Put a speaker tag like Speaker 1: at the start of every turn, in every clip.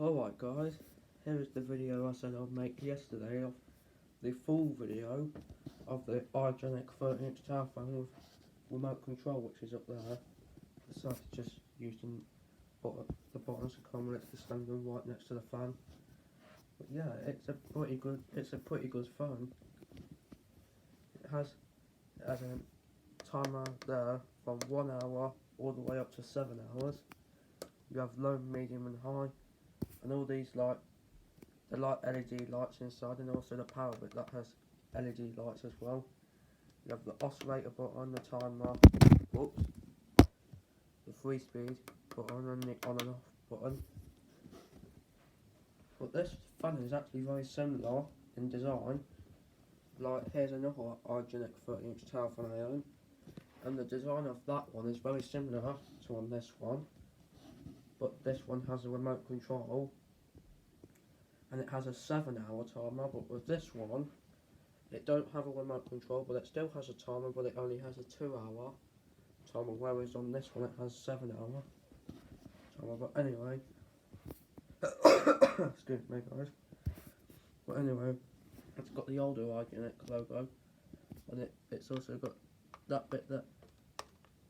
Speaker 1: Alright guys, here is the video I said I'd make yesterday of the full video of the igenix 30-inch tower fan with remote control, which is up there. I decided to just using the buttons to come and it's standing right next to the fan. But yeah, it's a pretty good phone. It has a timer there from 1 hour all the way up to 7 hours. You have low, medium and high, and all these the LED lights inside, and also the power bit that has LED lights as well. You have the oscillator button, the timer, the 3-speed button and the on and off button. But this fan is actually very similar in design. Like, here's another igenix 30-inch tower fan I own, and the design of that one is very similar to on this one. But this one has a remote control and it has a 7-hour timer, but with this one it don't have a remote control, but it still has a timer, but it only has a 2-hour timer, whereas on this one it has 7-hour timer. But anyway, excuse me guys, but anyway, it's got the older igenix logo, and it's also got that bit,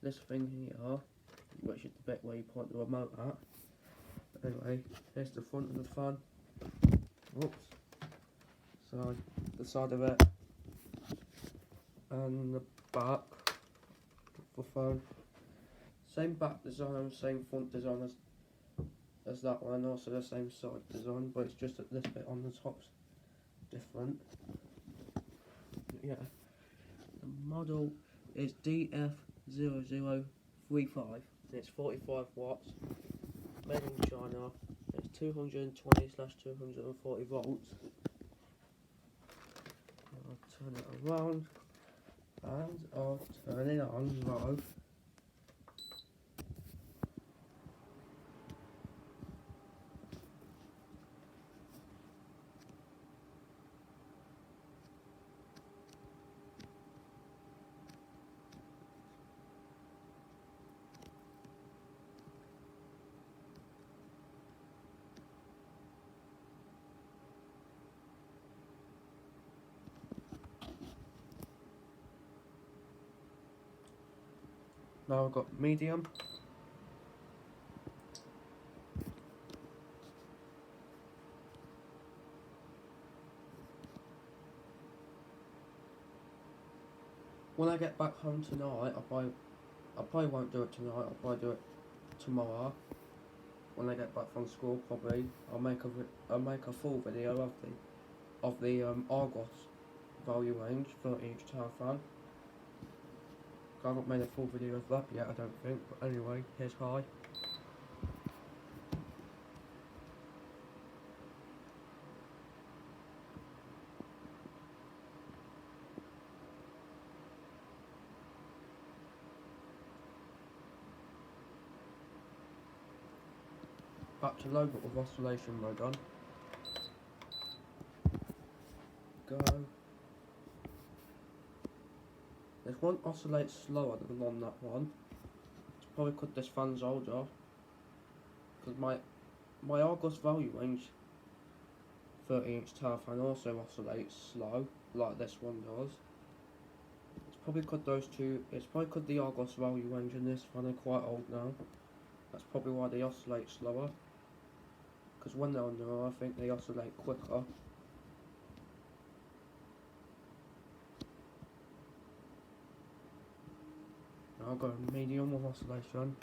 Speaker 1: this thing here, which is the bit where you point the remote at. Anyway, here's the front of the fan. So the side of it, and the back of the phone. Same back design, same front design as that one, also the same side design, but it's just that this bit on the top's different. Yeah, the model is DF0035. It's 45 watts, made in China. It's 220/240 volts. I'll turn it around and I'll turn it on low. Now I've got medium. When I get back home tonight, I probably won't do it tonight. I'll probably do it tomorrow. When I get back from school, probably I'll make a full video of the Argos value range 30-inch tower fan. I haven't made a full video of that yet, I don't think, but anyway, here's high. Back to low, but with oscillation mode on. Go. This one oscillates slower than on that one. It's probably because this fan's older. Because my Argos value range 30-inch tower fan also oscillates slow, like this one does. It's probably because those two. It's probably because the Argos value range and this fan are quite old now. That's probably why they oscillate slower. Because when they're newer, I think they oscillate quicker. I'll go medium with oscillation.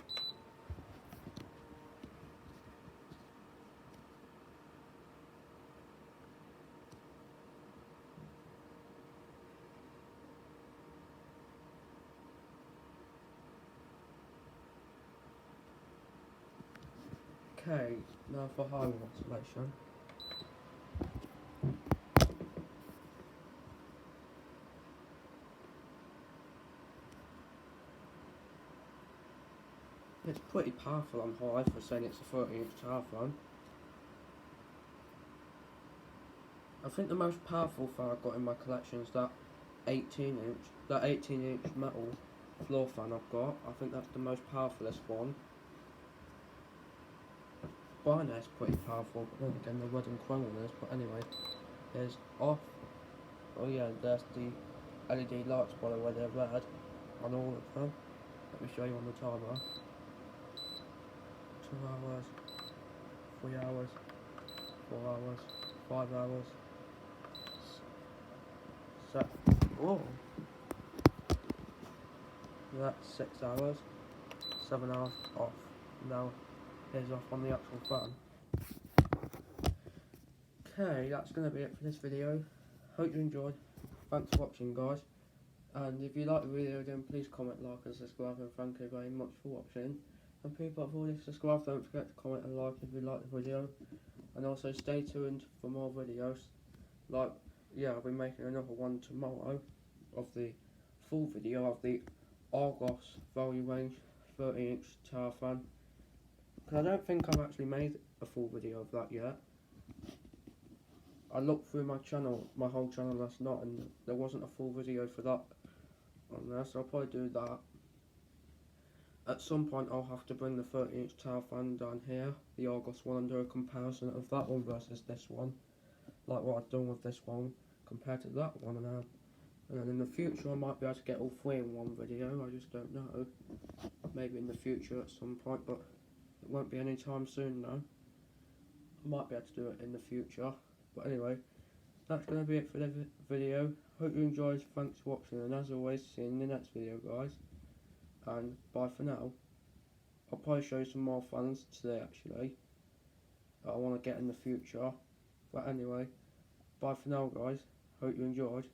Speaker 1: Okay, now for high oscillation. It's pretty powerful on high for saying it's a 30-inch tower fan. I think the most powerful fan I've got in my collection is that 18-inch metal floor fan I've got. I think that's the most powerfulest one. binary pretty powerful, but then again the red and chrome one is. But anyway, here's off. Oh yeah, there's the LED lights by the way they're red on all of them. Let me show you on the timer. 2 hours, 3 hours, 4 hours, 5 hours. So, oh, that's 6 hours, 7 hours off. Now, here's off on the actual fan. Okay, that's going to be it for this video. Hope you enjoyed. Thanks for watching, guys. And if you like the video, then please comment, like and subscribe, and thank you very much for watching. And people that have already subscribed, don't forget to comment and like if you like the video. And also stay tuned for more videos. Like, yeah, I'll be making another one tomorrow of the full video of the Argos value range 30-inch tower fan. Because I don't think I've actually made a full video of that yet. I looked through my channel, my whole channel last night, and there wasn't a full video for that on there, so I'll probably do that. At some point I'll have to bring the 30-inch tower fan down here, the Argos one, and do a comparison of that one versus this one, like what I've done with this one compared to that one. And then in the future I might be able to get all three in one video, I just don't know. Maybe in the future at some point, but it won't be any time soon now. I might be able to do it in the future. But anyway, that's going to be it for the video. Hope you enjoyed, thanks for watching, and as always, see you in the next video, guys. And bye for now. I'll probably show you some more fans today, actually, that I want to get in the future. But anyway, bye for now, guys. Hope you enjoyed.